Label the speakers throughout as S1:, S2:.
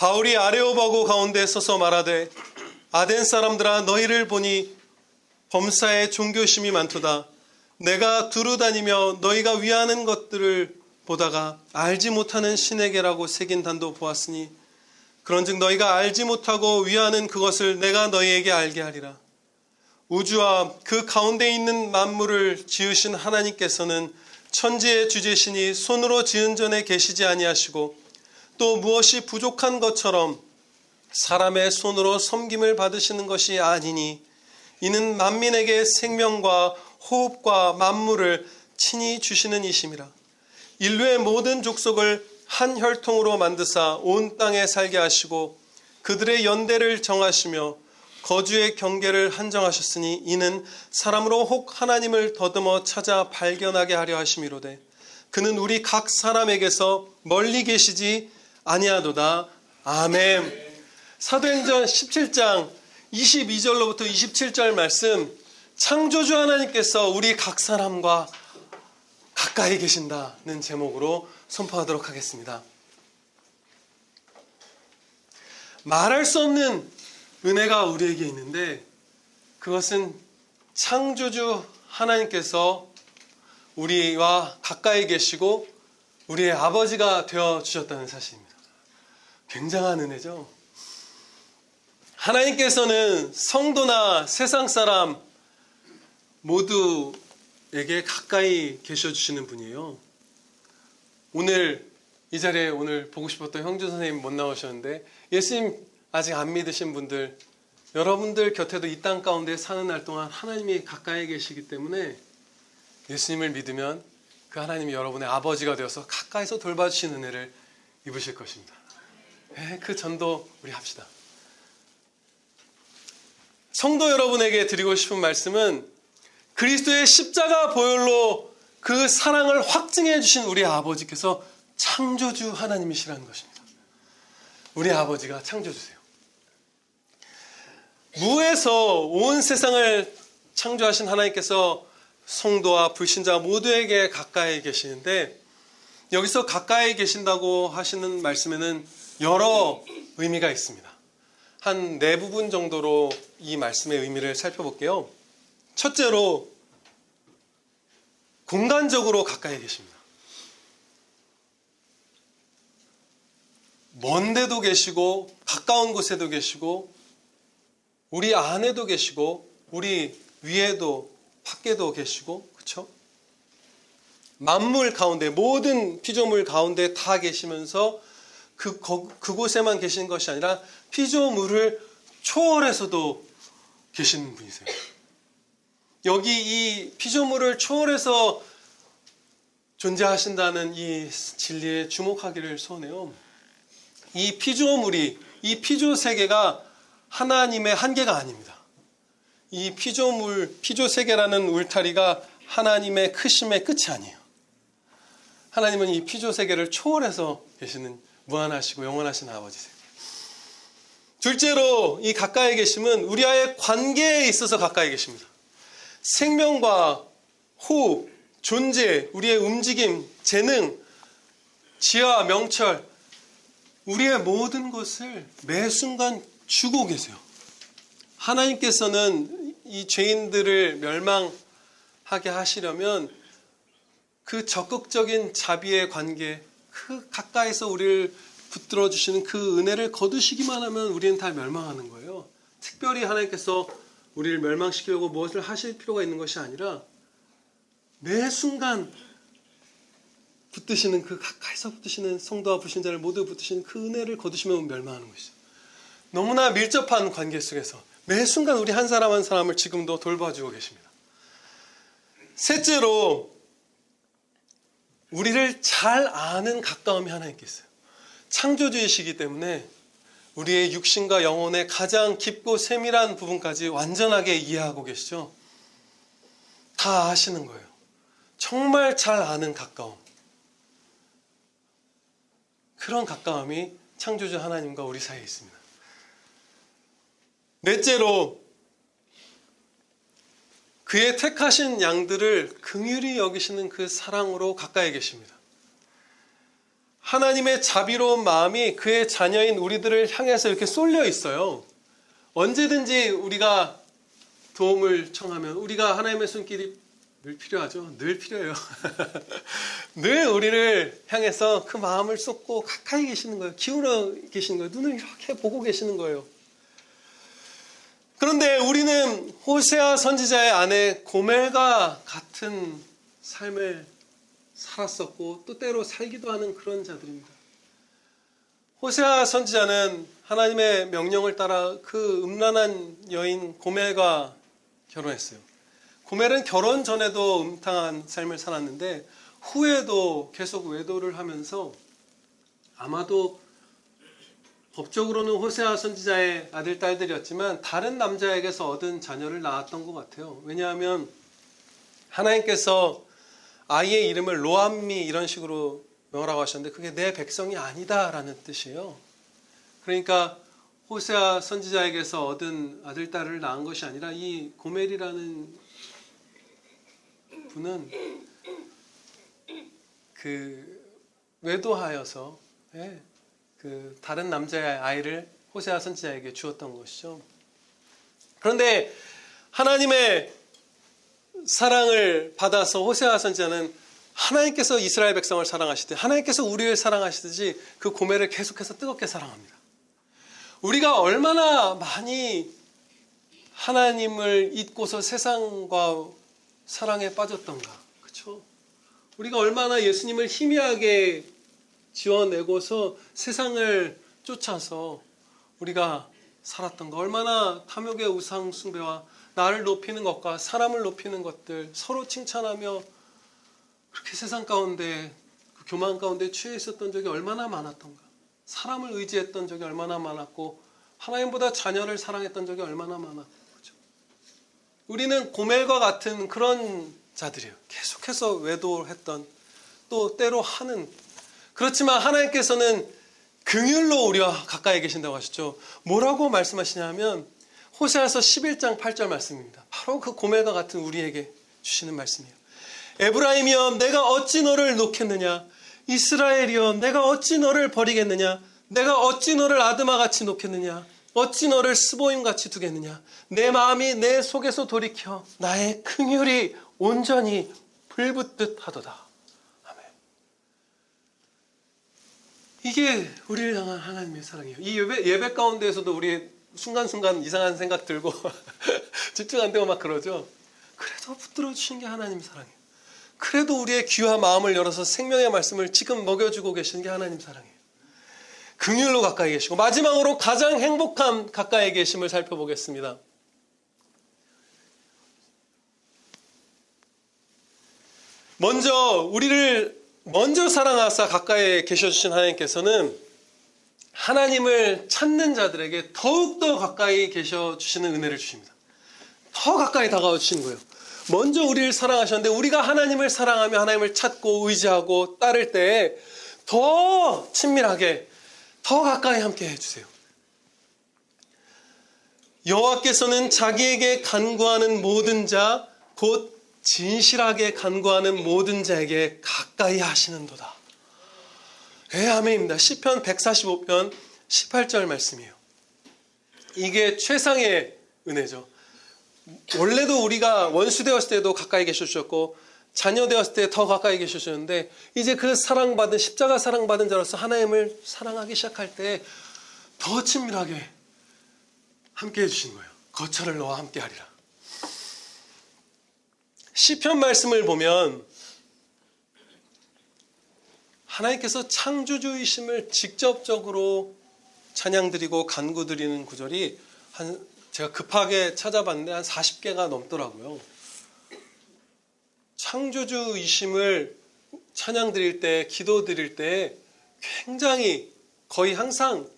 S1: 바울이 아레오바고 가운데 서서 말하되 아덴 사람들아 너희를 보니 범사에 종교심이 많도다. 내가 두루 다니며 너희가 위하는 것들을 보다가 알지 못하는 신에게라고 새긴 단도 보았으니 그런즉 너희가 알지 못하고 위하는 그것을 내가 너희에게 알게 하리라. 우주와 그 가운데 있는 만물을 지으신 하나님께서는 천지의 주제시니 손으로 지은 전에 계시지 아니하시고 또 무엇이 부족한 것처럼 사람의 손으로 섬김을 받으시는 것이 아니니 이는 만민에게 생명과 호흡과 만물을 친히 주시는 이심이라. 인류의 모든 족속을 한 혈통으로 만드사 온 땅에 살게 하시고 그들의 연대를 정하시며 거주의 경계를 한정하셨으니 이는 사람으로 혹 하나님을 더듬어 찾아 발견하게 하려 하심이로되 그는 우리 각 사람에게서 멀리 계시지 아니하도다. 아멘. 사도행전 17장 22절로부터 27절 말씀, 창조주 하나님께서 우리 각 사람과 가까이 계신다는 제목으로 선포하도록 하겠습니다. 말할 수 없는 은혜가 우리에게 있는데 그것은 창조주 하나님께서 우리와 가까이 계시고 우리의 아버지가 되어주셨다는 사실입니다. 굉장한 은혜죠. 하나님께서는 성도나 세상 사람 모두에게 가까이 계셔주시는 분이에요. 오늘 이 자리에 오늘 보고 싶었던 형주 선생님 못 나오셨는데 예수님 아직 안 믿으신 분들, 여러분들 곁에도 이 땅 가운데 사는 날 동안 하나님이 가까이 계시기 때문에 예수님을 믿으면 그 하나님이 여러분의 아버지가 되어서 가까이서 돌봐주신 은혜를 입으실 것입니다. 그 전도 우리 합시다. 성도 여러분에게 드리고 싶은 말씀은 그리스도의 십자가 보혈로 그 사랑을 확증해 주신 우리 아버지께서 창조주 하나님이시라는 것입니다. 우리 아버지가 창조주세요. 무에서 온 세상을 창조하신 하나님께서 성도와 불신자 모두에게 가까이 계시는데 여기서 가까이 계신다고 하시는 말씀에는 여러 의미가 있습니다. 한 네 부분 정도로 이 말씀의 의미를 살펴볼게요. 첫째로 공간적으로 가까이 계십니다. 먼 데도 계시고 가까운 곳에도 계시고 우리 안에도 계시고 우리 위에도 밖에도 계시고 그렇죠? 만물 가운데 모든 피조물 가운데 다 계시면서 그곳에만 계신 것이 아니라 피조물을 초월해서도 계시는 분이세요. 여기 이 피조물을 초월해서 존재하신다는 이 진리에 주목하기를 소원해요. 이 피조물이, 이 피조 세계가 하나님의 한계가 아닙니다. 이 피조 세계라는 울타리가 하나님의 크심의 끝이 아니에요. 하나님은 이 피조 세계를 초월해서 계시는 무한하시고 영원하신 아버지세요. 둘째로 이 가까이 계심은 우리와의 관계에 있어서 가까이 계십니다. 생명과 호흡, 존재, 우리의 움직임, 재능, 지혜와 명철, 우리의 모든 것을 매 순간 주고 계세요. 하나님께서는 이 죄인들을 멸망하게 하시려면 그 적극적인 자비의 관계, 그 가까이서 우리를 붙들어 주시는 그 은혜를 거두시기만 하면 우리는 다 멸망하는 거예요. 특별히 하나님께서 우리를 멸망시키려고 무엇을 하실 필요가 있는 것이 아니라 매 순간 붙드시는 그 가까이서 붙드시는 성도와 불신자를 모두 붙드시는 그 은혜를 거두시면 멸망하는 것이죠. 너무나 밀접한 관계 속에서 매 순간 우리 한 사람 한 사람을 지금도 돌봐주고 계십니다. 셋째로 우리를 잘 아는 가까움이 하나님께 있어요. 창조주이시기 때문에 우리의 육신과 영혼의 가장 깊고 세밀한 부분까지 완전하게 이해하고 계시죠. 다 아시는 거예요. 정말 잘 아는 가까움. 그런 가까움이 창조주 하나님과 우리 사이에 있습니다. 넷째로 그의 택하신 양들을 긍휼히 여기시는 그 사랑으로 가까이 계십니다. 하나님의 자비로운 마음이 그의 자녀인 우리들을 향해서 이렇게 쏠려 있어요. 언제든지 우리가 도움을 청하면 우리가 하나님의 손길이 늘 필요하죠. 늘 필요해요. 늘 우리를 향해서 그 마음을 쏟고 가까이 계시는 거예요. 기울어 계시는 거예요. 눈을 이렇게 보고 계시는 거예요. 그런데 우리는 호세아 선지자의 아내 고멜과 같은 삶을 살았었고 또 때로 살기도 하는 그런 자들입니다. 호세아 선지자는 하나님의 명령을 따라 그 음란한 여인 고멜과 결혼했어요. 고멜은 결혼 전에도 음탕한 삶을 살았는데 후에도 계속 외도를 하면서 아마도 법적으로는 호세아 선지자의 아들, 딸들이었지만 다른 남자에게서 얻은 자녀를 낳았던 것 같아요. 왜냐하면 하나님께서 아이의 이름을 로암미 이런 식으로 명하라고 하셨는데 그게 내 백성이 아니다라는 뜻이에요. 그러니까 호세아 선지자에게서 얻은 아들, 딸을 낳은 것이 아니라 이 고멜이라는 분은 외도하여서 그 다른 남자의 아이를 호세아 선지자에게 주었던 것이죠. 그런데 하나님의 사랑을 받아서 호세아 선지자는 하나님께서 이스라엘 백성을 사랑하시듯 하나님께서 우리를 사랑하시듯이 그 고멜을 계속해서 뜨겁게 사랑합니다. 우리가 얼마나 많이 하나님을 잊고서 세상과 사랑에 빠졌던가, 그렇죠? 우리가 얼마나 예수님을 희미하게 지어내고서 세상을 쫓아서 우리가 살았던가, 얼마나 탐욕의 우상 숭배와 나를 높이는 것과 사람을 높이는 것들 서로 칭찬하며 그렇게 세상 가운데 그 교만 가운데 취해 있었던 적이 얼마나 많았던가, 사람을 의지했던 적이 얼마나 많았고 하나님보다 자녀를 사랑했던 적이 얼마나 많았고, 그렇죠? 우리는 고멜과 같은 그런 자들이에요. 계속해서 외도했던, 또 때로 하는. 그렇지만 하나님께서는 긍휼로 우리와 가까이 계신다고 하셨죠. 뭐라고 말씀하시냐면 호세아서 11장 8절 말씀입니다. 바로 그 고멜과 같은 우리에게 주시는 말씀이에요. 에브라임이여 내가 어찌 너를 놓겠느냐, 이스라엘이여 내가 어찌 너를 버리겠느냐, 내가 어찌 너를 아드마같이 놓겠느냐, 어찌 너를 스보임같이 두겠느냐, 내 마음이 내 속에서 돌이켜 나의 긍휼이 온전히 불붙듯 하도다. 아멘. 이게 우리를 향한 하나님의 사랑이에요. 이 예배 가운데에서도 우리 순간순간 이상한 생각 들고 집중 안 되고 막 그러죠. 그래도 붙들어 주신 게 하나님 사랑이에요. 그래도 우리의 귀와 마음을 열어서 생명의 말씀을 지금 먹여주고 계시는 게 하나님 사랑이에요. 긍휼로 가까이 계시고, 마지막으로 가장 행복한 가까이 계심을 살펴보겠습니다. 우리를 먼저 사랑하사 가까이 계셔주신 하나님께서는 하나님을 찾는 자들에게 더욱더 가까이 계셔주시는 은혜를 주십니다. 더 가까이 다가와 주시는 거예요. 먼저 우리를 사랑하셨는데 우리가 하나님을 사랑하며 하나님을 찾고 의지하고 따를 때 더 친밀하게, 더 가까이 함께 해주세요. 여호와께서는 자기에게 간구하는 모든 자, 곧 진실하게 간구하는 모든 자에게 가까이 하시는도다. 아멘입니다. 시편 145편 18절 말씀이에요. 이게 최상의 은혜죠. 원래도 우리가 원수 되었을 때도 가까이 계셔주셨고 자녀 되었을 때 더 가까이 계셔주셨는데 이제 그 사랑받은, 십자가 사랑받은 자로서 하나님을 사랑하기 시작할 때 더 친밀하게 함께 해주신 거예요. 거처를 너와 함께 하리라. 시편 말씀을 보면 하나님께서 창조주이심을 직접적으로 찬양드리고 간구드리는 구절이 제가 급하게 찾아봤는데 한 40개가 넘더라고요. 창조주이심을 찬양드릴 때, 기도드릴 때 굉장히 거의 항상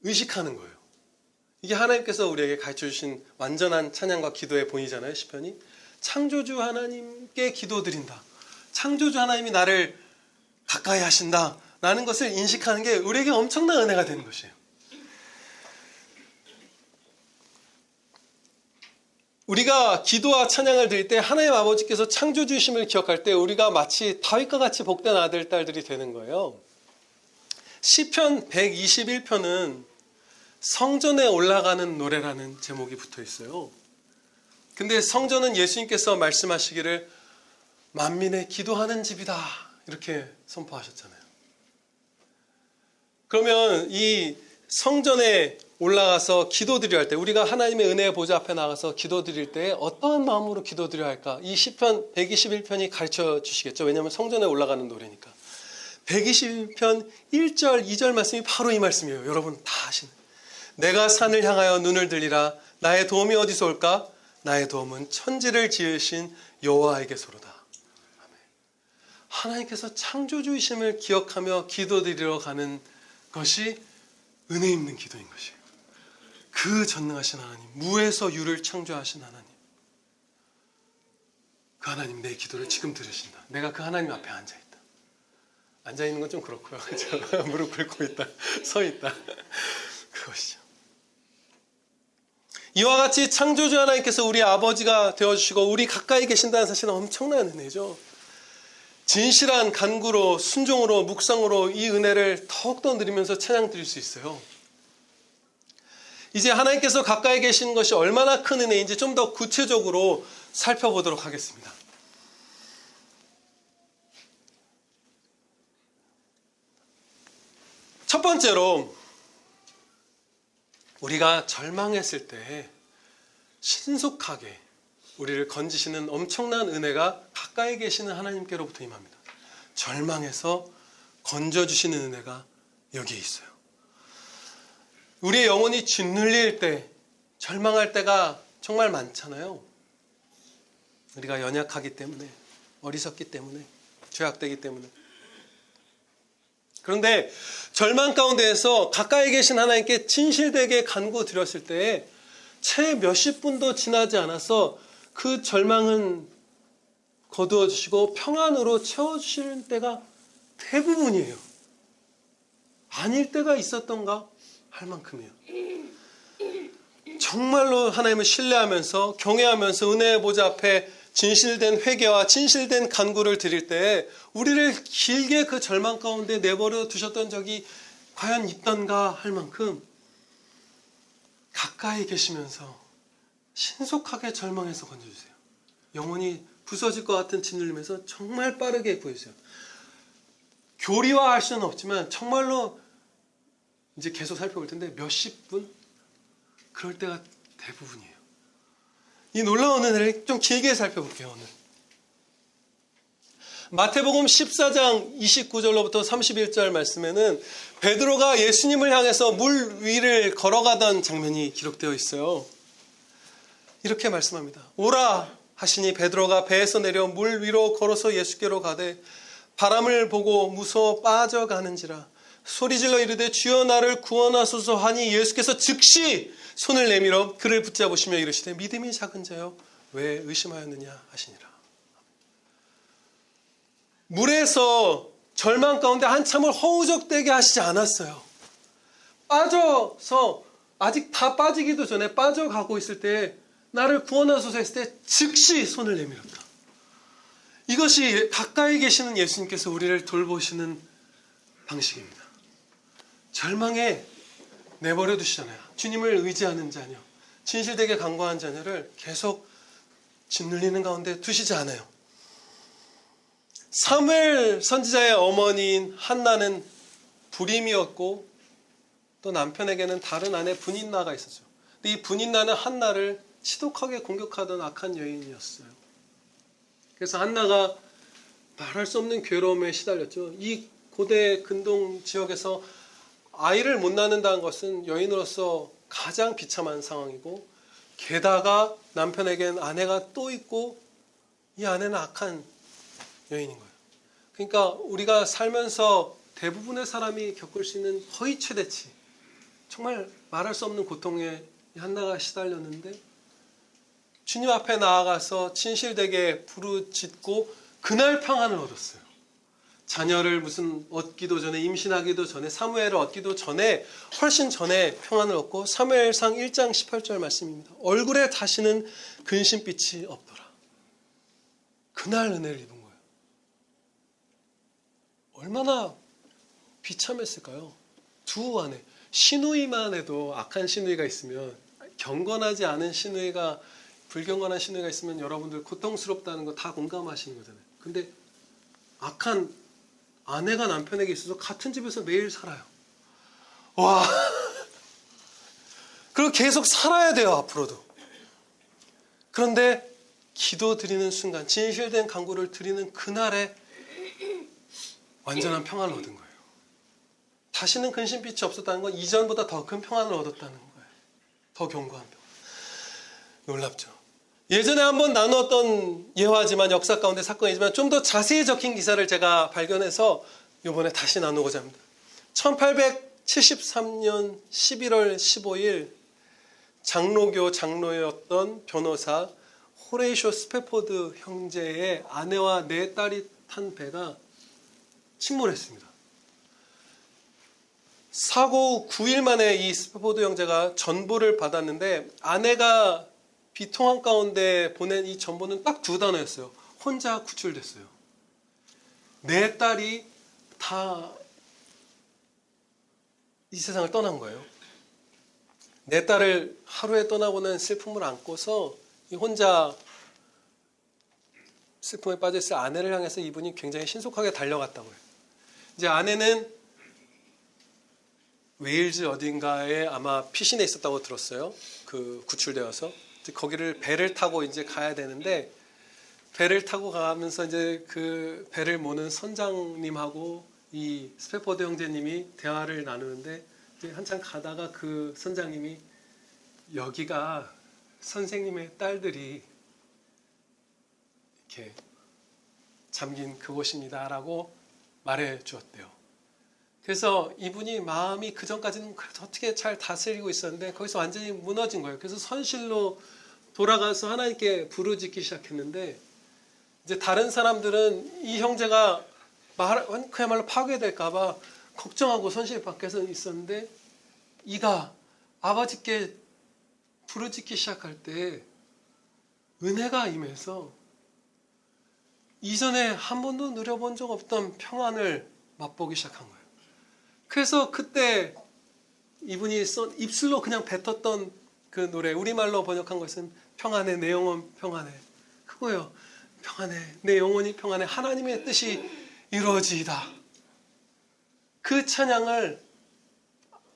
S1: 의식하는 거예요. 이게 하나님께서 우리에게 가르쳐주신 완전한 찬양과 기도의 본이잖아요. 시편이. 창조주 하나님께 기도드린다. 창조주 하나님이 나를 가까이 하신다 라는 것을 인식하는 게 우리에게 엄청난 은혜가 되는 것이에요. 우리가 기도와 찬양을 드릴 때 하나님 아버지께서 창조주이심을 기억할 때 우리가 마치 다윗과 같이 복된 아들, 딸들이 되는 거예요. 시편 121편은 성전에 올라가는 노래라는 제목이 붙어 있어요. 근데 성전은 예수님께서 말씀하시기를 만민의 기도하는 집이다 이렇게 선포하셨잖아요. 그러면 이 성전에 올라가서 기도드려야 할 때, 우리가 하나님의 은혜의 보좌 앞에 나가서 기도드릴 때 어떠한 마음으로 기도드려야 할까? 이 시편 121편이 가르쳐 주시겠죠. 왜냐하면 성전에 올라가는 노래니까. 121편 1절 2절 말씀이 바로 이 말씀이에요. 여러분 다 아시는. 내가 산을 향하여 눈을 들리라. 나의 도움이 어디서 올까? 나의 도움은 천지를 지으신 여호와에게서로다. 하나님께서 창조주이심을 기억하며 기도드리러 가는 것이 은혜 있는 기도인 것이에요. 그 전능하신 하나님, 무에서 유를 창조하신 하나님, 그 하나님 내 기도를 지금 들으신다. 내가 그 하나님 앞에 앉아있다. 앉아있는 건 좀 그렇고요. 무릎 꿇고 있다, 서 있다. 그것이죠. 이와 같이 창조주 하나님께서 우리 아버지가 되어주시고 우리 가까이 계신다는 사실은 엄청난 은혜죠. 진실한 간구로, 순종으로, 묵상으로 이 은혜를 더욱더 누리면서 찬양 드릴 수 있어요. 이제 하나님께서 가까이 계신 것이 얼마나 큰 은혜인지 좀 더 구체적으로 살펴보도록 하겠습니다. 첫 번째로, 우리가 절망했을 때 신속하게 우리를 건지시는 엄청난 은혜가 가까이 계시는 하나님께로부터 임합니다. 절망해서 건져주시는 은혜가 여기에 있어요. 우리의 영혼이 짓눌릴 때, 절망할 때가 정말 많잖아요. 우리가 연약하기 때문에, 어리석기 때문에, 죄악되기 때문에. 그런데 절망 가운데에서 가까이 계신 하나님께 진실되게 간구 드렸을 때에 채 몇십 분도 지나지 않아서 그 절망은 거두어 주시고 평안으로 채워주시는 때가 대부분이에요. 아닐 때가 있었던가 할 만큼이에요. 정말로 하나님을 신뢰하면서 경외하면서 은혜의 보좌 앞에 진실된 회개와 진실된 간구를 드릴 때 우리를 길게 그 절망 가운데 내버려 두셨던 적이 과연 있던가 할 만큼 가까이 계시면서 신속하게 절망해서 건져주세요. 영혼이 부서질 것 같은 짓눌림에서 정말 빠르게 구해주세요. 교리화할 수는 없지만 정말로 이제 계속 살펴볼 텐데 몇십 분? 그럴 때가 대부분이에요. 이 놀라운 은혜를 좀 길게 살펴볼게요. 오늘 마태복음 14장 29절로부터 31절 말씀에는 베드로가 예수님을 향해서 물 위를 걸어가던 장면이 기록되어 있어요. 이렇게 말씀합니다. 오라 하시니 베드로가 배에서 내려 물 위로 걸어서 예수께로 가되 바람을 보고 무서워 빠져가는지라 소리질러 이르되 주여 나를 구원하소서 하니 예수께서 즉시 손을 내밀어 그를 붙잡으시며 이르시되 믿음이 작은 자여 왜 의심하였느냐 하시니라. 물에서 절망 가운데 한참을 허우적대게 하시지 않았어요. 빠져서 아직 다 빠지기도 전에 빠져가고 있을 때 나를 구원하소서 했을 때 즉시 손을 내밀었다. 이것이 가까이 계시는 예수님께서 우리를 돌보시는 방식입니다. 절망에 내버려 두시잖아요. 주님을 의지하는 자녀, 진실되게 간구한 자녀를 계속 짓눌리는 가운데 두시지 않아요. 사무엘 선지자의 어머니인 한나는 불임이었고 또 남편에게는 다른 아내 분인나가 있었죠. 근데 이 분인나는 한나를 지독하게 공격하던 악한 여인이었어요. 그래서 한나가 말할 수 없는 괴로움에 시달렸죠. 이 고대 근동 지역에서 아이를 못 낳는다는 것은 여인으로서 가장 비참한 상황이고 게다가 남편에겐 아내가 또 있고 이 아내는 악한 여인인 거예요. 그러니까 우리가 살면서 대부분의 사람이 겪을 수 있는 거의 최대치, 정말 말할 수 없는 고통에 한나가 시달렸는데 주님 앞에 나아가서 진실되게 부르짖고 그날 평안을 얻었어요. 자녀를 무슨 얻기도 전에, 임신하기도 전에, 사무엘을 얻기도 전에, 훨씬 전에 평안을 얻고 사무엘상 1장 18절 말씀입니다. 얼굴에 다시는 근심빛이 없더라. 그날 은혜를 입은 거예요. 얼마나 비참했을까요? 두 아내. 시누이만 해도 악한 시누이가 있으면, 경건하지 않은 시누이가, 불경건한 시누이가 있으면 여러분들 고통스럽다는 거 다 공감하시는 거잖아요. 근데 악한 아내가 남편에게 있어서 같은 집에서 매일 살아요. 와. 그리고 계속 살아야 돼요, 앞으로도. 그런데 기도 드리는 순간, 진실된 간구를 드리는 그날에 완전한 평안을 얻은 거예요. 다시는 근심빛이 없었다는 건 이전보다 더 큰 평안을 얻었다는 거예요. 더 견고한 평안. 놀랍죠. 예전에 한번 나누었던 예화지만, 역사 가운데 사건이지만 좀 더 자세히 적힌 기사를 제가 발견해서 이번에 다시 나누고자 합니다. 1873년 11월 15일 장로교 장로였던 변호사 호레이쇼 스페포드 형제의 아내와 네 딸이 탄 배가 침몰했습니다. 사고 후 9일 만에 이 스페포드 형제가 전보를 받았는데, 아내가 비통한 가운데 보낸 이 전보는 딱 두 단어였어요. 혼자 구출됐어요. 네 딸이 다 이 세상을 떠난 거예요. 내 딸을 하루에 떠나고는 슬픔을 안고서 이 혼자 슬픔에 빠져있을 아내를 향해서 이분이 굉장히 신속하게 달려갔다고 해요. 이제 아내는 웨일즈 어딘가에 아마 피신해 있었다고 들었어요. 그 구출되어서 거기를 배를 타고 이제 가야 되는데, 배를 타고 가면서 이제 그 배를 모는 선장님하고 이 스페포드 형제님이 대화를 나누는데, 이제 한참 가다가 그 선장님이 여기가 선생님의 딸들이 이렇게 잠긴 그곳입니다라고 말해 주었대요. 그래서 이분이 마음이 그 전까지는 그래도 어떻게 잘 다스리고 있었는데 거기서 완전히 무너진 거예요. 그래서 선실로 돌아가서 하나님께 부르짖기 시작했는데, 이제 다른 사람들은 이 형제가 그야말로 파괴될까봐 걱정하고 선실 밖에서 있었는데, 이가 아버지께 부르짖기 시작할 때 은혜가 임해서 이전에 한 번도 누려본 적 없던 평안을 맛보기 시작한 거예요. 그래서 그때 이분이 입술로 그냥 뱉었던 그 노래, 우리말로 번역한 것은 평안해, 내 영혼 평안해. 그거예요. 평안해, 내 영혼이 평안해, 하나님의 뜻이 이루어지이다. 그 찬양을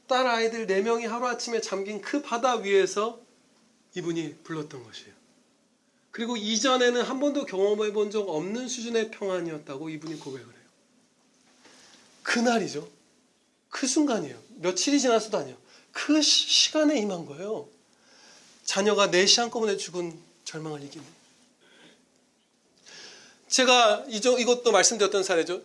S1: 딸 아이들 4명이 하루아침에 잠긴 그 바다 위에서 이분이 불렀던 것이에요. 그리고 이전에는 한 번도 경험해 본 적 없는 수준의 평안이었다고 이분이 고백을 해요. 그날이죠. 그 순간이에요. 며칠이 지나서도 아니에요. 그 시간에 임한 거예요. 자녀가 4시 한꺼번에 죽은 절망을 이기는. 제가 이것도 말씀드렸던 사례죠.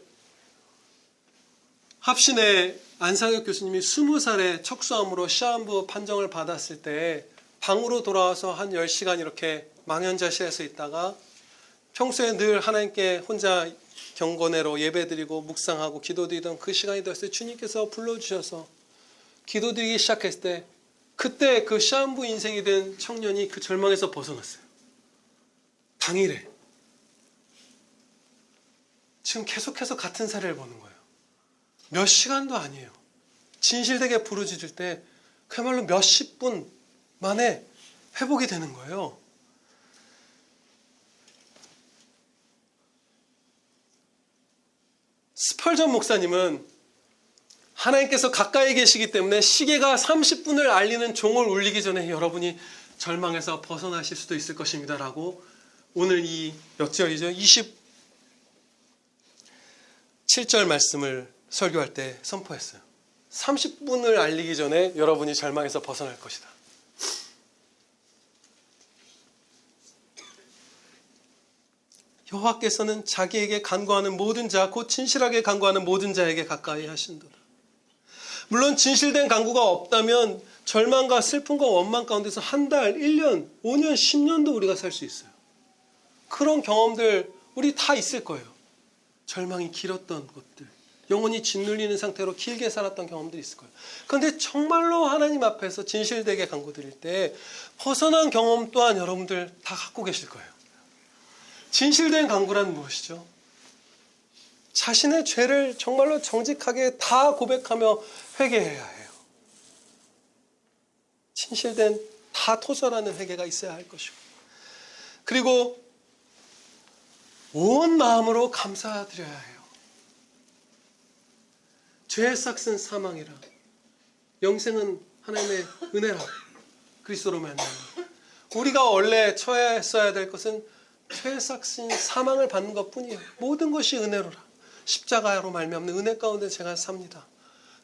S1: 합신의 안상혁 교수님이 20살에 척수암으로 시한부 판정을 받았을 때 방으로 돌아와서 한 10시간 이렇게 망연자실해서 있다가 평소에 늘 하나님께 혼자 경건회로 예배드리고 묵상하고 기도드리던 그 시간이 되었을 때 주님께서 불러주셔서 기도드리기 시작했을 때, 그때 그 시한부 인생이 된 청년이 그 절망에서 벗어났어요. 당일에. 지금 계속해서 같은 사례를 보는 거예요. 몇 시간도 아니에요. 진실되게 부르짖을 때 그야말로 몇십 분 만에 회복이 되는 거예요. 스펄전 목사님은 하나님께서 가까이 계시기 때문에 시계가 30분을 알리는 종을 울리기 전에 여러분이 절망에서 벗어나실 수도 있을 것입니다 라고 오늘 이 몇 절이죠? 27절 말씀을 설교할 때 선포했어요. 30분을 알리기 전에 여러분이 절망에서 벗어날 것이다. 여호와께서는 자기에게 간구하는 모든 자, 곧 진실하게 간구하는 모든 자에게 가까이 하신도다. 물론 진실된 간구가 없다면 절망과 슬픔과 원망 가운데서 한 달, 1년, 5년, 10년도 우리가 살 수 있어요. 그런 경험들 우리 다 있을 거예요. 절망이 길었던 것들, 영혼이 짓눌리는 상태로 길게 살았던 경험들이 있을 거예요. 그런데 정말로 하나님 앞에서 진실되게 간구드릴 때 벗어난 경험 또한 여러분들 다 갖고 계실 거예요. 진실된 간구란 무엇이죠? 자신의 죄를 정말로 정직하게 다 고백하며 회개해야 해요. 진실된 다 토설하는 회개가 있어야 할 것이고, 그리고 온 마음으로 감사드려야 해요. 죄의 삭은 사망이라 영생은 하나님의 은혜라 그리스도로 말미암아. 우리가 원래 처했어야 될 것은 죄의 삭은 사망을 받는 것뿐이에요. 모든 것이 은혜로라. 십자가로 말미암는 은혜 가운데 제가 삽니다.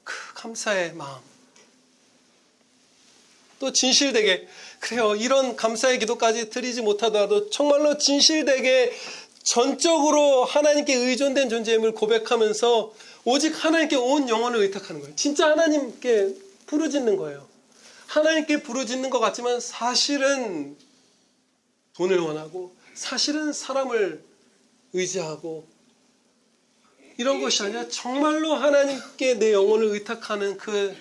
S1: 그 감사의 마음. 또 진실되게, 그래요, 이런 감사의 기도까지 드리지 못하더라도 정말로 진실되게 전적으로 하나님께 의존된 존재임을 고백하면서 오직 하나님께 온 영혼을 의탁하는 거예요. 진짜 하나님께 부르짖는 거예요. 하나님께 부르짖는 것 같지만 사실은 돈을 원하고 사실은 사람을 의지하고 이런 것이 아니라 정말로 하나님께 내 영혼을 의탁하는 그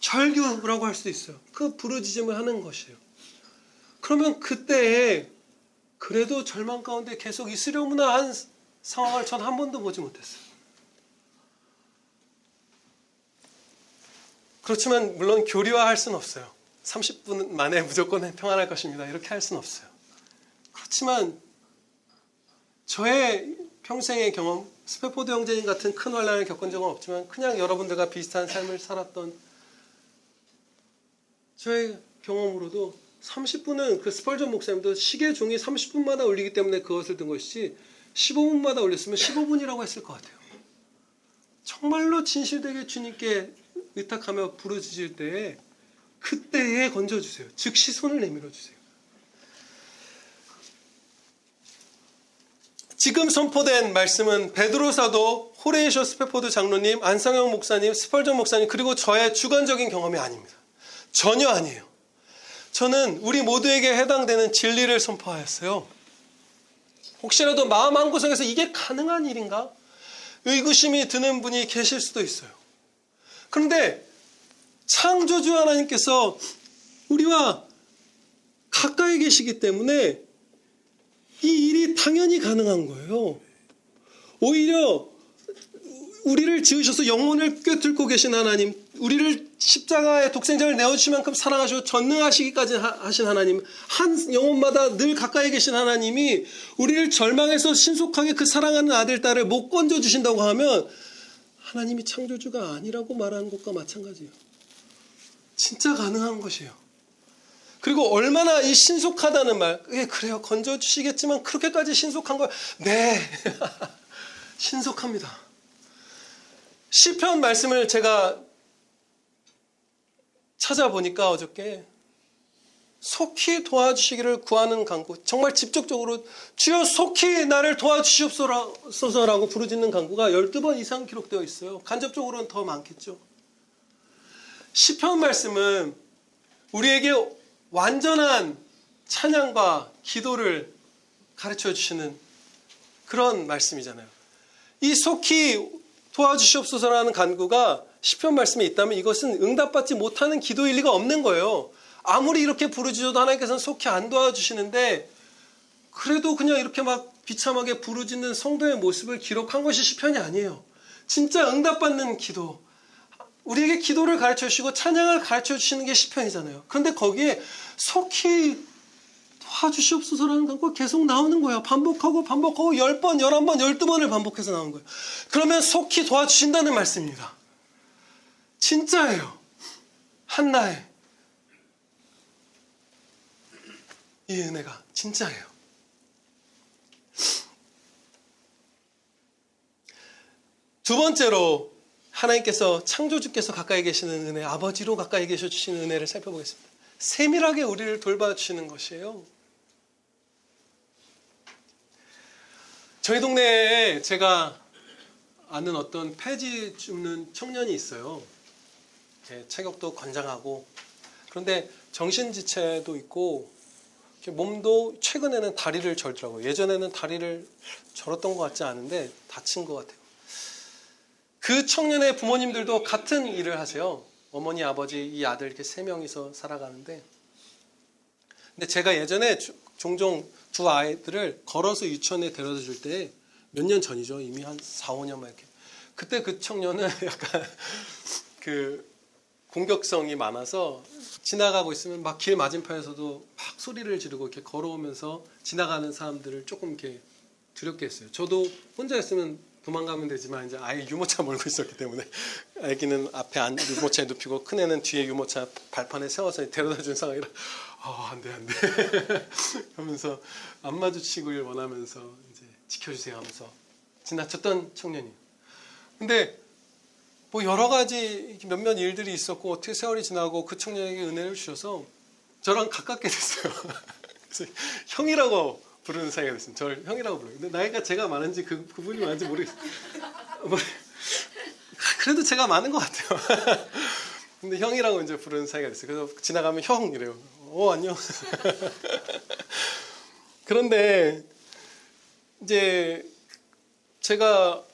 S1: 절규라고 할 수 있어요. 그 부르짖음을 하는 것이에요. 그러면 그때에 그래도 절망 가운데 계속 있으려무나 한 상황을 전 한 번도 보지 못했어요. 그렇지만 물론 교리화할 수는 없어요. 30분 만에 무조건 평안할 것입니다. 이렇게 할 수는 없어요. 그렇지만 저의 평생의 경험, 스페포드 형제님 같은 큰 환난을 겪은 적은 없지만 그냥 여러분들과 비슷한 삶을 살았던 저의 경험으로도 30분은 그 스펄전 목사님도 시계 종이 30분마다 울리기 때문에 그것을 든 것이지 15분마다 울렸으면 15분이라고 했을 것 같아요. 정말로 진실되게 주님께 의탁하며 부르짖을 때에 그때에 건져주세요. 즉시 손을 내밀어 주세요. 지금 선포된 말씀은 베드로 사도, 호레이쇼 스페포드 장로님, 안상영 목사님, 스펄전 목사님 그리고 저의 주관적인 경험이 아닙니다. 전혀 아니에요. 저는 우리 모두에게 해당되는 진리를 선포하였어요. 혹시라도 마음 한구석에서 이게 가능한 일인가? 의구심이 드는 분이 계실 수도 있어요. 그런데 창조주 하나님께서 우리와 가까이 계시기 때문에 이 일이 당연히 가능한 거예요. 오히려 우리를 지으셔서 영혼을 꿰뚫고 계신 하나님, 우리를 십자가의 독생자를 내어주실 만큼 사랑하시고 전능하시기까지 하신 하나님, 한 영혼마다 늘 가까이 계신 하나님이 우리를 절망해서 신속하게 그 사랑하는 아들, 딸을 못 건져주신다고 하면 하나님이 창조주가 아니라고 말하는 것과 마찬가지예요. 진짜 가능한 것이에요. 그리고 얼마나 이 신속하다는 말, 그래요, 건져주시겠지만 그렇게까지 신속한 걸, 네, 신속합니다. 시편 말씀을 제가 찾아보니까 어저께 속히 도와주시기를 구하는 간구, 정말 직접적으로 주여 속히 나를 도와주시옵소서라고 부르짖는 간구가 12번 이상 기록되어 있어요. 간접적으로는 더 많겠죠. 시편 말씀은 우리에게 완전한 찬양과 기도를 가르쳐 주시는 그런 말씀이잖아요. 이 속히 도와주시옵소서라는 간구가 시편 말씀에 있다면 이것은 응답받지 못하는 기도일 리가 없는 거예요. 아무리 이렇게 부르짖어도 하나님께서는 속히 안 도와주시는데 그래도 그냥 이렇게 막 비참하게 부르짖는 성도의 모습을 기록한 것이 시편이 아니에요. 진짜 응답받는 기도, 우리에게 기도를 가르쳐 주시고 찬양을 가르쳐 주시는 게 시편이잖아요. 그런데 거기에 속히 도와주시옵소서라는 간구가 계속 나오는 거예요. 반복하고 10번, 11번, 12번을 반복해서 나오는 거예요. 그러면 속히 도와주신다는 말씀입니다. 진짜예요. 한나의 이 은혜가 진짜예요. 두 번째로 하나님께서 창조주께서 가까이 계시는 은혜, 아버지로 가까이 계셔 주시는 은혜를 살펴보겠습니다. 세밀하게 우리를 돌봐주시는 것이에요. 저희 동네에 제가 아는 어떤 폐지 줍는 청년이 있어요. 체격도 건장하고, 그런데 정신지체도 있고 몸도 최근에는 다리를 절더라고요. 예전에는 다리를 절었던 것 같지 않은데 다친 것 같아요. 그 청년의 부모님들도 같은 일을 하세요. 어머니, 아버지, 이 아들 이렇게 3명이서 살아가는데, 근데 제가 예전에 종종 두 아이들을 걸어서 유치원에 데려다 줄 때 몇 년 전이죠. 이미 한 4, 5년 만 이렇게. 그때 그 청년은 약간 그 공격성이 많아서 지나가고 있으면 막 길 맞은편에서도 막 소리를 지르고 이렇게 걸어오면서 지나가는 사람들을 조금 이렇게 두렵게 했어요. 저도 혼자 있으면 도망가면 되지만 이제 아이 유모차 몰고 있었기 때문에 아기는 앞에 유모차에 눕히고 큰애는 뒤에 유모차 발판에 세워서 데려다 준 상황이라 안 돼 하면서 안 마주치길 원하면서 이제 지켜주세요 하면서 지나쳤던 청년이에요. 근데 뭐 여러 가지 몇몇 일들이 있었고 어떻게 세월이 지나고 그 청년에게 은혜를 주셔서 저랑 가깝게 됐어요. 그래서 형이라고 부르는 사이가 됐어요. 저를 형이라고 불러요. 근데 나이가 제가 많은지 그분이 많은지 모르겠어요. 그래도 제가 많은 것 같아요. 근데 형이라고 이제 부르는 사이가 됐어요. 그래서 지나가면 형 이래요. 안녕. 그런데 이제 제가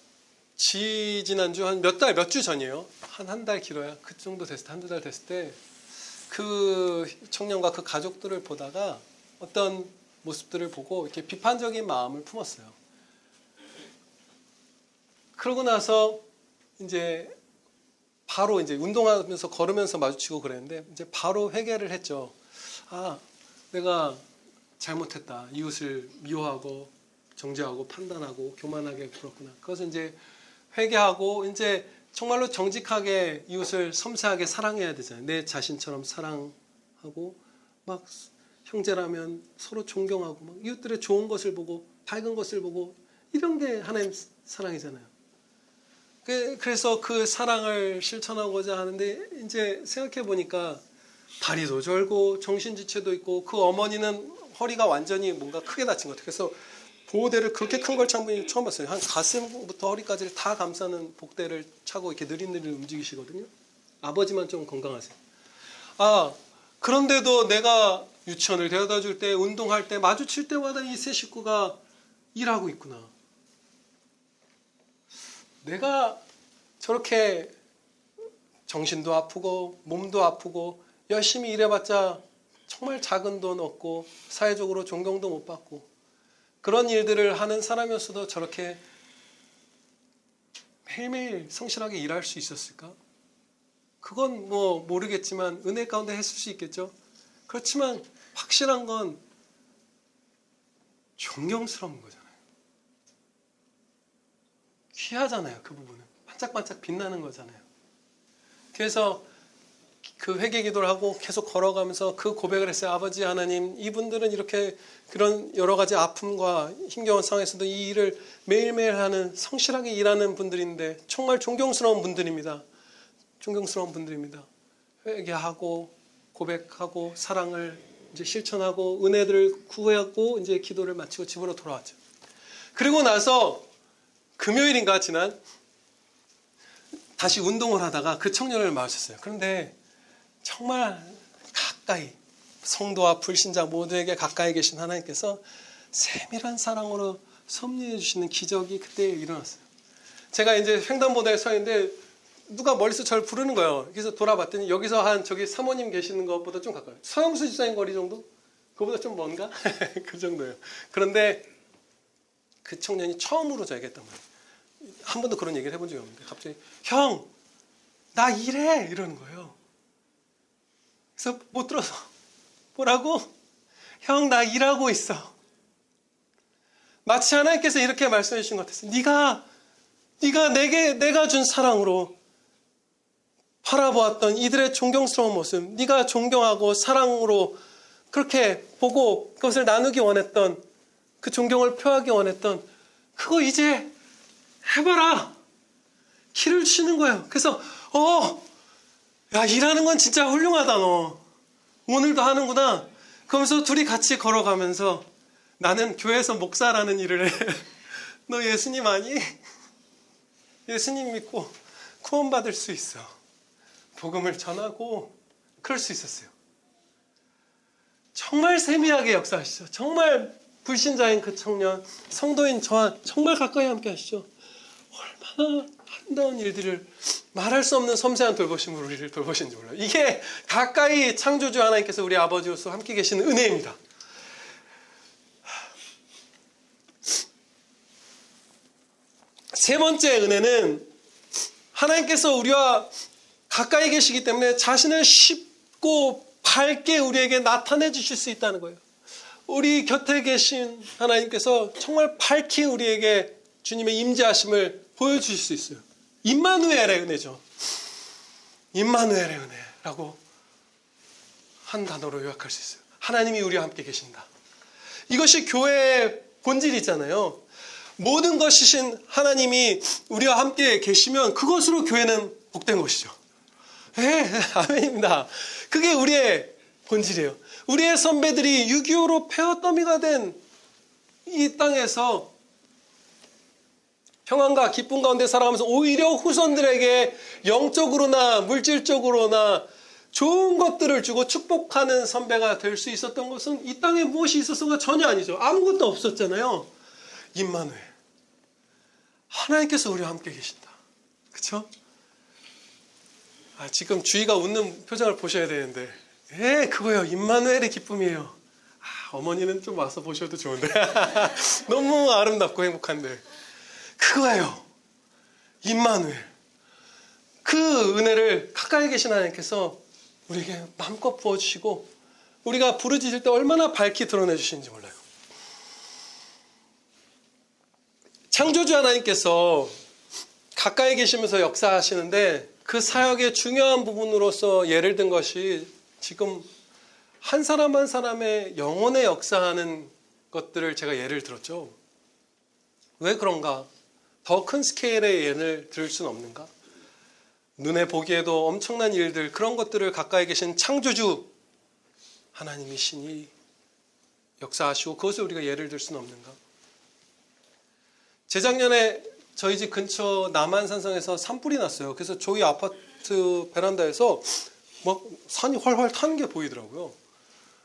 S1: 지난주 한 몇 주 전이에요. 한 달 길어야 그 정도 됐을 때, 한두 달 됐을 때 그 청년과 그 가족들을 보다가 어떤 모습들을 보고 이렇게 비판적인 마음을 품었어요. 그러고 나서 이제 바로 이제 운동하면서 걸으면서 마주치고 그랬는데 이제 바로 회개를 했죠. 내가 잘못했다. 이웃을 미워하고 정죄하고 판단하고 교만하게 굴었구나. 그것은 이제 회개하고 이제 정말로 정직하게 이웃을 섬세하게 사랑해야 되잖아요. 내 자신처럼 사랑하고 막 형제라면 서로 존경하고 막 이웃들의 좋은 것을 보고 밝은 것을 보고 이런 게 하나님 사랑이잖아요. 그래서 그 사랑을 실천하고자 하는데 이제 생각해 보니까 다리도 절고 정신지체도 있고 그 어머니는 허리가 완전히 뭔가 크게 다친 것 같아요. 그래서 보호대를 그렇게 큰 걸 찬 분이 처음 봤어요. 한 가슴부터 허리까지를 다 감싸는 복대를 차고 이렇게 느릿느릿 움직이시거든요. 아버지만 좀 건강하세요. 그런데도 내가 유치원을 데려다 줄 때, 운동할 때, 마주칠 때마다 이 세 식구가 일하고 있구나. 내가 저렇게 정신도 아프고 몸도 아프고 열심히 일해봤자 정말 작은 돈 얻고 사회적으로 존경도 못 받고 그런 일들을 하는 사람이었어도 저렇게 매일매일 성실하게 일할 수 있었을까? 그건 뭐 모르겠지만 은혜 가운데 했을 수 있겠죠. 그렇지만 확실한 건 존경스러운 거잖아요. 귀하잖아요. 그 부분은 반짝반짝 빛나는 거잖아요. 그래서 그 회개 기도를 하고 계속 걸어가면서 그 고백을 했어요. 아버지 하나님, 이분들은 이렇게 그런 여러 가지 아픔과 힘겨운 상황에서도 이 일을 매일매일 하는 성실하게 일하는 분들인데 정말 존경스러운 분들입니다. 존경스러운 분들입니다. 회개하고 고백하고 사랑을 이제 실천하고 은혜들을 구하고 이제 기도를 마치고 집으로 돌아왔죠. 그리고 나서 금요일인가 지난 다시 운동을 하다가 그 청년을 마주쳤어요. 그런데 정말 가까이 성도와 불신자 모두에게 가까이 계신 하나님께서 세밀한 사랑으로 섭리해 주시는 기적이 그때 일어났어요. 제가 이제 횡단보도에 서 있는데 누가 멀리서 저를 부르는 거예요. 그래서 돌아봤더니 여기서 한 저기 사모님 계시는 것보다 좀 가까워요. 서영수 집사님 거리 정도? 그거보다 좀 먼가? 그 정도예요. 그런데 그 청년이 처음으로 저에게 했단 말이에요. 한 번도 그런 얘기를 해본 적이 없는데 갑자기 형! 나 일해! 이러는 거예요. 그래서 못 들어서 뭐라고? 형, 나 일하고 있어. 마치 하나님께서 이렇게 말씀해 주신 것 같았어요. 네가 내가 준 사랑으로 바라보았던 이들의 존경스러운 모습, 네가 존경하고 사랑으로 그렇게 보고 그것을 나누기 원했던 그 존경을 표하기 원했던 그거 이제 해봐라. 키를 주시는 거예요. 그래서 야, 일하는 건 진짜 훌륭하다 너. 오늘도 하는구나. 그러면서 둘이 같이 걸어가면서 나는 교회에서 목사라는 일을 해. 너 예수님 아니? 예수님 믿고 구원받을 수 있어. 복음을 전하고 그럴 수 있었어요. 정말 세미하게 역사하시죠. 정말 불신자인 그 청년, 성도인 저와 정말 가까이 함께 하시죠. 얼마나 아름다운 일들을 말할 수 없는 섬세한 돌보심으로 우리를 돌보시는지 몰라요. 이게 가까이 창조주 하나님께서 우리 아버지로서 함께 계시는 은혜입니다. 세 번째 은혜는 하나님께서 우리와 가까이 계시기 때문에 자신을 쉽고 밝게 우리에게 나타내 주실 수 있다는 거예요. 우리 곁에 계신 하나님께서 정말 밝히 우리에게 주님의 임재하심을 보여주실 수 있어요. 임마누엘의 은혜죠. 임마누엘의 은혜라고 한 단어로 요약할 수 있어요. 하나님이 우리와 함께 계신다. 이것이 교회의 본질이 있잖아요. 모든 것이신 하나님이 우리와 함께 계시면 그것으로 교회는 복된 것이죠. 아멘입니다. 그게 우리의 본질이에요. 우리의 선배들이 6.25로 폐허더미가 된 이 땅에서 평안과 기쁨 가운데 살아가면서 오히려 후손들에게 영적으로나 물질적으로나 좋은 것들을 주고 축복하는 선배가 될 수 있었던 것은 이 땅에 무엇이 있었어가 전혀 아니죠. 아무것도 없었잖아요. 임마누엘. 하나님께서 우리와 함께 계신다. 그렇죠? 지금 주희가 웃는 표정을 보셔야 되는데, 그거예요. 임마누엘의 기쁨이에요. 어머니는 좀 와서 보셔도 좋은데 너무 아름답고 행복한데 그거예요. 임마누엘. 그 은혜를 가까이 계신 하나님께서 우리에게 마음껏 부어주시고 우리가 부르짖을 때 얼마나 밝히 드러내 주시는지 몰라요. 창조주 하나님께서 가까이 계시면서 역사하시는데 그 사역의 중요한 부분으로서 예를 든 것이 지금 한 사람 한 사람의 영혼에 역사하는 것들을 제가 예를 들었죠. 왜 그런가? 더 큰 스케일의 예를 들을 수는 없는가? 눈에 보기에도 엄청난 일들, 그런 것들을 가까이 계신 창조주 하나님이 신이 역사하시고 그것을 우리가 예를 들 수는 없는가? 재작년에 저희 집 근처 남한산성에서 산불이 났어요. 그래서 저희 아파트 베란다에서 막 산이 활활 타는 게 보이더라고요.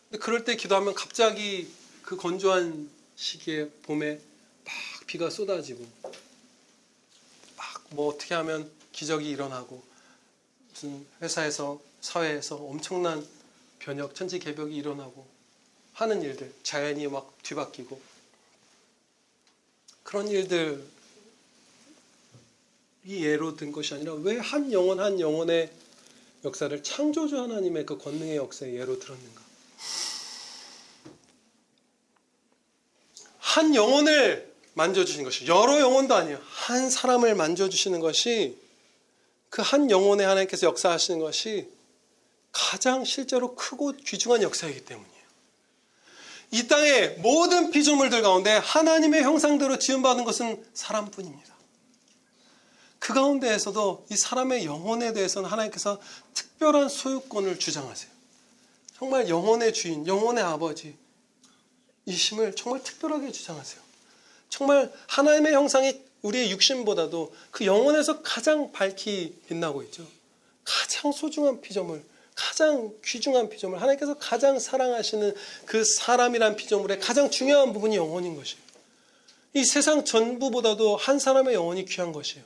S1: 근데 그럴 때 기도하면 갑자기 그 건조한 시기에 봄에 막 비가 쏟아지고 막 뭐 어떻게 하면 기적이 일어나고 무슨 회사에서 사회에서 엄청난 변혁, 천지개벽이 일어나고 하는 일들, 자연이 막 뒤바뀌고 그런 일들이 예로 든 것이 아니라 왜 한 영혼 한 영혼의 역사를 창조주 하나님의 그 권능의 역사에 예로 들었는가? 한 영혼을 만져주신 것이, 여러 영혼도 아니에요. 한 사람을 만져주시는 것이, 그 한 영혼에 하나님께서 역사하시는 것이 가장 실제로 크고 귀중한 역사이기 때문이에요. 이 땅의 모든 피조물들 가운데 하나님의 형상대로 지음받은 것은 사람뿐입니다. 그 가운데에서도 이 사람의 영혼에 대해서는 하나님께서 특별한 소유권을 주장하세요. 정말 영혼의 주인, 영혼의 아버지 이심을 정말 특별하게 주장하세요. 정말 하나님의 형상이 우리의 육신보다도 그 영혼에서 가장 밝히 빛나고 있죠. 가장 소중한 피조물, 가장 귀중한 피조물, 하나님께서 가장 사랑하시는 그 사람이란 피조물의 가장 중요한 부분이 영혼인 것이에요. 이 세상 전부보다도 한 사람의 영혼이 귀한 것이에요.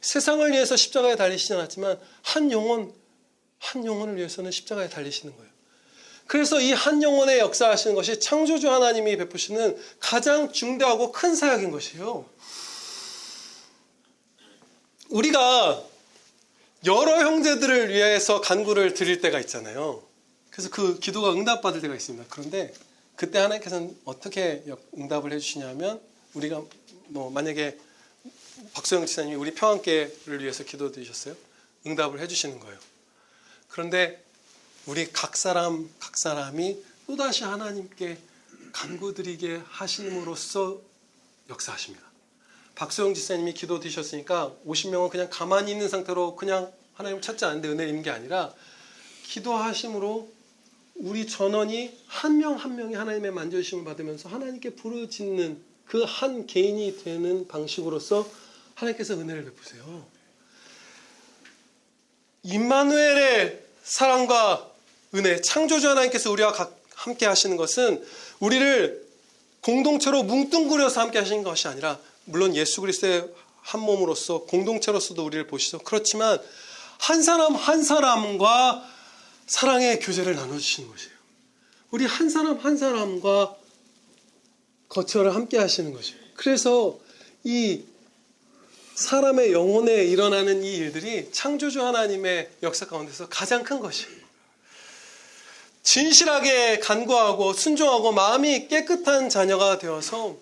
S1: 세상을 위해서 십자가에 달리시지 않았지만 한 영혼을 위해서는 십자가에 달리시는 거예요. 그래서 이 한 영혼의 역사하시는 것이 창조주 하나님이 베푸시는 가장 중대하고 큰 사역인 것이에요. 우리가 여러 형제들을 위해서 간구를 드릴 때가 있잖아요. 그래서 그 기도가 응답받을 때가 있습니다. 그런데 그때 하나님께서는 어떻게 응답을 해주시냐면, 우리가 만약에 박소영 지사님이 우리 평안교회를 위해서 기도드리셨어요. 응답을 해주시는 거예요. 그런데 우리 각 사람이 또다시 하나님께 간구드리게 하심으로써 역사하십니다. 박소영 지사님이 기도드리셨으니까 50명은 그냥 가만히 있는 상태로 그냥 하나님 찾지 않는데 은혜를 입는 게 아니라, 기도하심으로 우리 전원이 한 명 한 명이 하나님의 만져주심을 받으면서 하나님께 부르짖는 그 한 개인이 되는 방식으로서 하나님께서 은혜를 베푸세요. 임마누엘의 사랑과 은혜, 창조주 하나님께서 우리와 함께 하시는 것은 우리를 공동체로 뭉뚱그려서 함께 하시는 것이 아니라, 물론 예수 그리스도의 한 몸으로서 공동체로서도 우리를 보시죠. 그렇지만 한 사람 한 사람과 사랑의 교제를 나눠주시는 것이에요. 우리 한 사람 한 사람과 거처를 함께 하시는 것이에요. 그래서 이 사람의 영혼에 일어나는 이 일들이 창조주 하나님의 역사 가운데서 가장 큰 것이에요. 진실하게 간구하고 순종하고 마음이 깨끗한 자녀가 되어서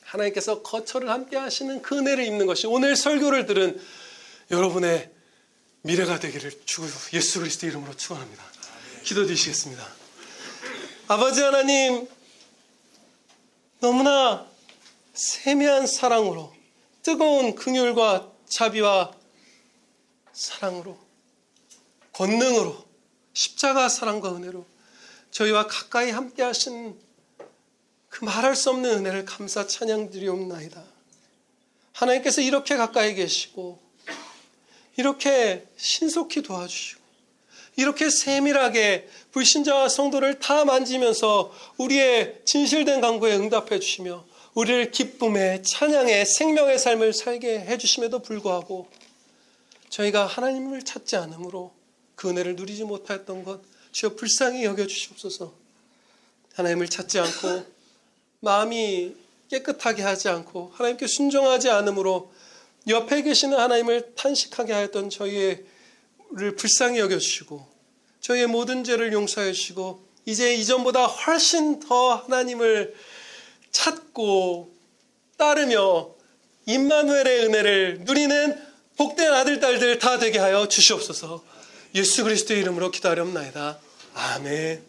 S1: 하나님께서 거처를 함께 하시는 그 은혜를 입는 것이 오늘 설교를 들은 여러분의 미래가 되기를 주 예수 그리스도 이름으로 축원합니다. 기도드리시겠습니다. 아버지 하나님, 너무나 세미한 사랑으로 뜨거운 긍휼과 자비와 사랑으로 권능으로 십자가 사랑과 은혜로 저희와 가까이 함께 하신 그 말할 수 없는 은혜를 감사 찬양드리옵나이다. 하나님께서 이렇게 가까이 계시고 이렇게 신속히 도와주시고 이렇게 세밀하게 불신자와 성도를 다 만지면서 우리의 진실된 간구에 응답해 주시며 우리를 기쁨의 찬양의 생명의 삶을 살게 해주심에도 불구하고 저희가 하나님을 찾지 않으므로 그 은혜를 누리지 못하였던 것 주여 불쌍히 여겨주시옵소서. 하나님을 찾지 않고 마음이 깨끗하게 하지 않고 하나님께 순종하지 않으므로 옆에 계시는 하나님을 탄식하게 하였던 저희를 불쌍히 여겨주시고 저희의 모든 죄를 용서해 주시고 이제 이전보다 훨씬 더 하나님을 찾고 따르며 임마누엘의 은혜를 누리는 복된 아들, 딸들 다 되게 하여 주시옵소서. 예수 그리스도의 이름으로 기도하렵나이다. 아멘.